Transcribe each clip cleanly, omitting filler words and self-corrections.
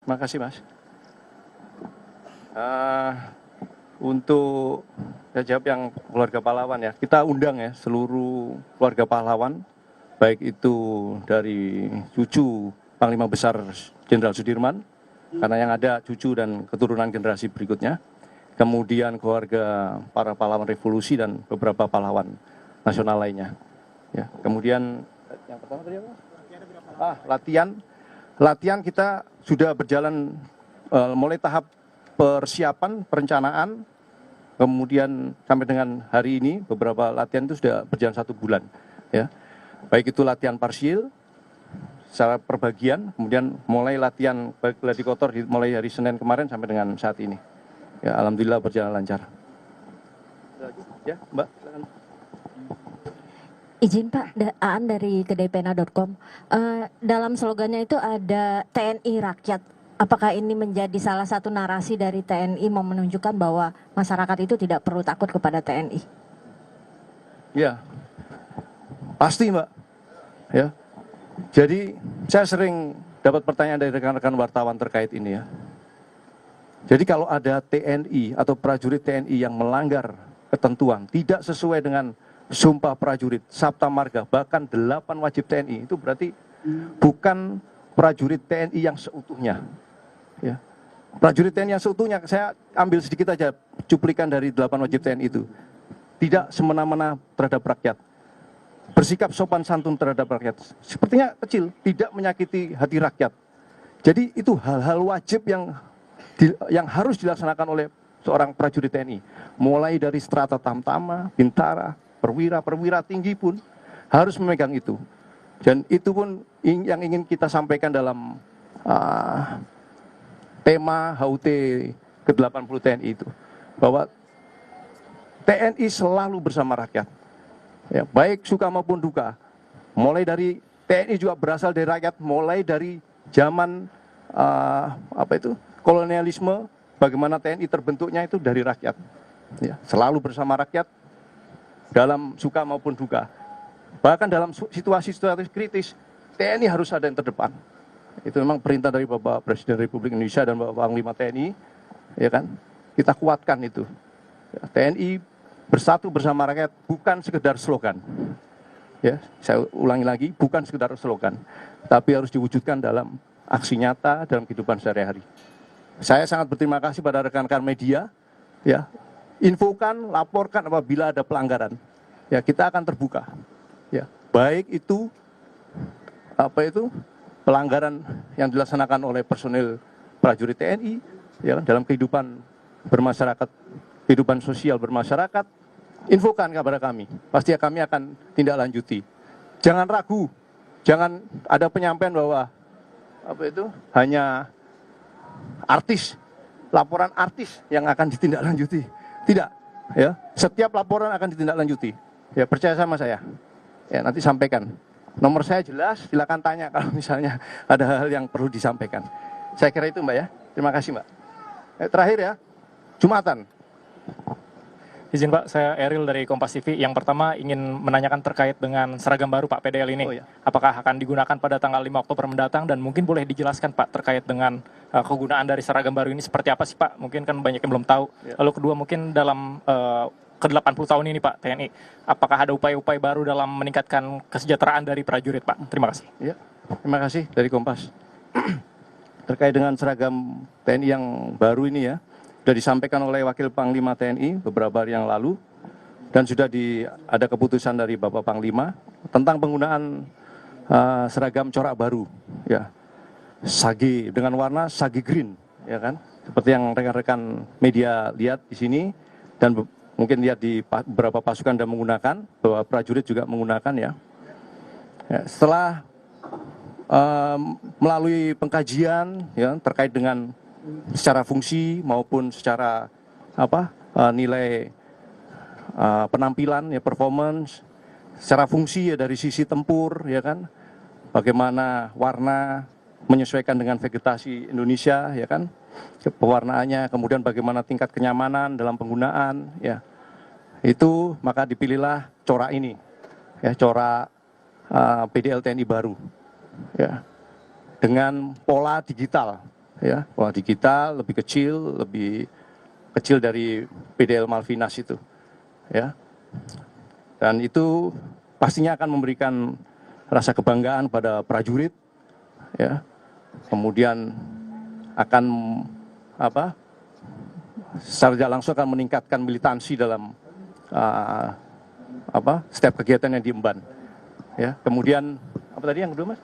Terima kasih, Mas. Untuk saya jawab yang keluarga pahlawan ya, kita undang ya seluruh keluarga pahlawan, baik itu dari cucu Panglima Besar Jenderal Sudirman, karena yang ada cucu dan keturunan generasi berikutnya, kemudian keluarga para pahlawan revolusi dan beberapa pahlawan nasional lainnya. Ya, kemudian yang pertama tadi apa? Latihan kita sudah berjalan mulai tahap persiapan, perencanaan, kemudian sampai dengan hari ini beberapa latihan itu sudah berjalan 1 bulan. Ya, baik itu latihan parsial, secara perbagian, kemudian mulai latihan baik gladi kotor mulai hari Senin kemarin sampai dengan saat ini. Ya, alhamdulillah berjalan lancar. Ya, Mbak, silakan. Izin Pak, Aan dari kedaipena.com. Dalam slogannya itu ada TNI Rakyat. Apakah ini menjadi salah satu narasi dari TNI mau menunjukkan bahwa masyarakat itu tidak perlu takut kepada TNI? Ya, pasti Mbak. Ya, jadi saya sering dapat pertanyaan dari rekan-rekan wartawan terkait ini ya. Jadi kalau ada TNI atau prajurit TNI yang melanggar ketentuan, tidak sesuai dengan sumpah prajurit, Sabta Marga, bahkan 8 wajib TNI, itu berarti bukan prajurit TNI yang seutuhnya. Ya. Prajurit TNI yang seutuhnya, saya ambil sedikit aja cuplikan dari 8 wajib TNI itu. Tidak semena-mena terhadap rakyat, bersikap sopan santun terhadap rakyat, sepertinya kecil, tidak menyakiti hati rakyat. Jadi itu hal-hal wajib yang harus dilaksanakan oleh seorang prajurit TNI, mulai dari strata tamtama, bintara, perwira tinggi pun harus memegang itu. Dan itu pun yang ingin kita sampaikan dalam tema HUT ke-80 TNI itu, bahwa TNI selalu bersama rakyat, ya, baik suka maupun duka. Mulai dari TNI juga berasal dari rakyat, mulai dari zaman kolonialisme, bagaimana TNI terbentuknya itu dari rakyat, ya, selalu bersama rakyat dalam suka maupun duka. Bahkan dalam situasi-situasi kritis, TNI harus ada yang terdepan. Itu memang perintah dari Bapak Presiden Republik Indonesia dan Bapak Panglima TNI, ya kan? Kita kuatkan itu. Ya, TNI bersatu bersama rakyat, bukan sekedar slogan. Ya, saya ulangi lagi, bukan sekedar slogan, tapi harus diwujudkan dalam aksi nyata dalam kehidupan sehari-hari. Saya sangat berterima kasih pada rekan-rekan media, ya, infokan, laporkan apabila ada pelanggaran. Ya, kita akan terbuka. Ya, baik itu pelanggaran yang dilaksanakan oleh personil prajurit TNI, ya, dalam kehidupan bermasyarakat, kehidupan sosial bermasyarakat, infokan kepada kami. Pasti kami akan tindak lanjuti. Jangan ragu, jangan ada penyampaian bahwa hanya artis, laporan artis yang akan ditindaklanjuti. Tidak, ya. Setiap laporan akan ditindaklanjuti. Ya, percaya sama saya. Ya, nanti sampaikan. Nomor saya jelas, silakan tanya kalau misalnya ada hal-hal yang perlu disampaikan. Saya kira itu, Mbak, ya. Terima kasih, Mbak. Terakhir ya, Jumatan. Izin Pak, saya Eril dari Kompas TV. Yang pertama ingin menanyakan terkait dengan seragam baru Pak PDL ini. Iya. Apakah akan digunakan pada tanggal 5 Oktober mendatang, dan mungkin boleh dijelaskan Pak terkait dengan kegunaan dari seragam baru ini seperti apa sih Pak? Mungkin kan banyak yang belum tahu. Ya. Lalu kedua, mungkin dalam ke-80 tahun ini Pak TNI, apakah ada upaya-upaya baru dalam meningkatkan kesejahteraan dari prajurit Pak? Terima kasih. Ya, terima kasih dari Kompas. Terkait dengan seragam TNI yang baru ini ya, sudah disampaikan oleh Wakil Panglima TNI beberapa hari yang lalu, dan sudah ada keputusan dari Bapak Panglima tentang penggunaan seragam corak baru, ya, sage dengan warna sage green, ya kan, seperti yang rekan-rekan media lihat di sini dan mungkin lihat di beberapa pasukan dan menggunakan, bahwa prajurit juga menggunakan ya. Setelah melalui pengkajian ya terkait dengan secara fungsi maupun secara nilai penampilan ya, performance, secara fungsi ya dari sisi tempur ya kan, bagaimana warna menyesuaikan dengan vegetasi Indonesia ya kan, pewarnaannya, kemudian bagaimana tingkat kenyamanan dalam penggunaan ya, itu maka dipilihlah corak ini ya, corak PDL TNI baru ya, dengan pola digital. ya, bahwa di kita lebih kecil dari PDL Malvinas itu, ya. Dan itu pastinya akan memberikan rasa kebanggaan pada prajurit, ya. Kemudian akan secara tidak langsung akan meningkatkan militansi dalam setiap kegiatan yang diemban, ya. Kemudian apa tadi yang kedua, Mas?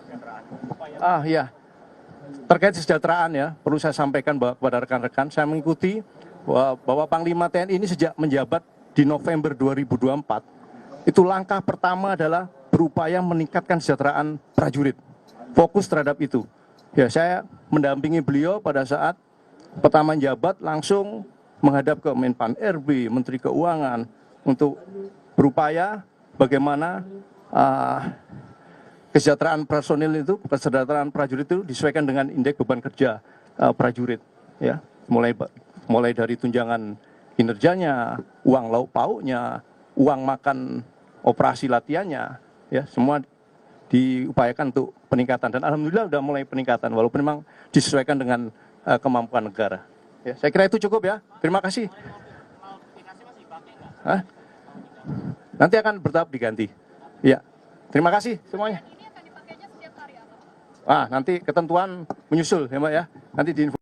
Ya, terkait kesejahteraan, ya, perlu saya sampaikan kepada rekan-rekan, saya mengikuti bahwa Panglima TNI ini sejak menjabat di November 2024, itu langkah pertama adalah berupaya meningkatkan kesejahteraan prajurit, fokus terhadap itu. Ya, saya mendampingi beliau pada saat pertama menjabat, langsung menghadap ke Menpan RB, Menteri Keuangan, untuk berupaya bagaimana kesejahteraan personil itu, kesejahteraan prajurit itu disesuaikan dengan indeks beban kerja prajurit, ya, mulai dari tunjangan kinerjanya, uang lauk pauknya, uang makan operasi latihannya, ya, semua diupayakan untuk peningkatan, dan alhamdulillah sudah mulai peningkatan walaupun memang disesuaikan dengan kemampuan negara. Ya, saya kira itu cukup, ya. Terima kasih. Nanti akan bertahap diganti. Ya, terima kasih semuanya. Nanti ketentuan menyusul, ya Mbak, ya. Nanti diinfo.